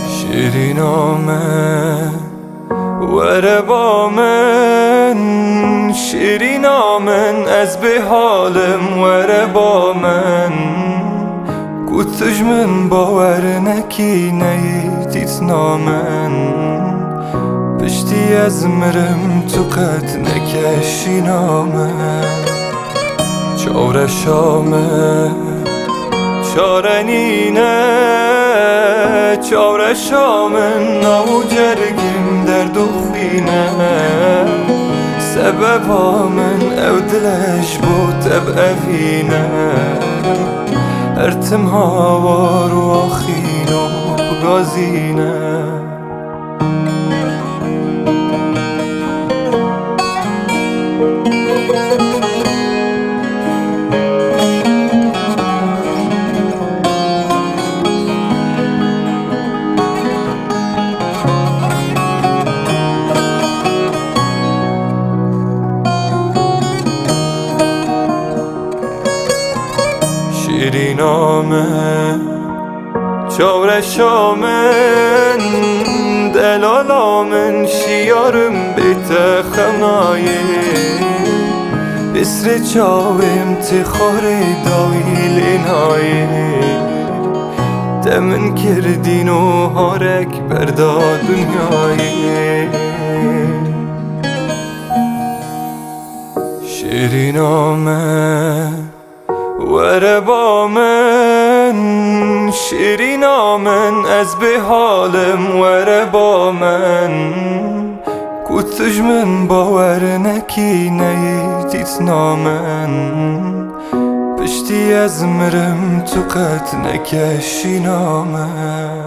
شیرینامه وره با من، شیرینامن از به حالم وره با من. گوتش من باور نکی نیتیت نامن، پشتی از مرم تو قد نکشی نامن. چاره شامه چاره نینه، چاره شامن ناو جرگیم در دو خوینه. سبب من او دلش بود اب اوینه، ارتم هاوار و آخین و بگازینه. شیرینامه چاره شامن، دلالامن شیارم بیت خمنایه. بسر چاویم تخوری داویل اینایه، دمن کردین و هارک بردا دنیایه. شیرینامه وره با من، شیرینامن از به حالم وره با من. گوتش من باور نکی نیتیت نامن، پشتی از مرم تو قد نکشی نامن.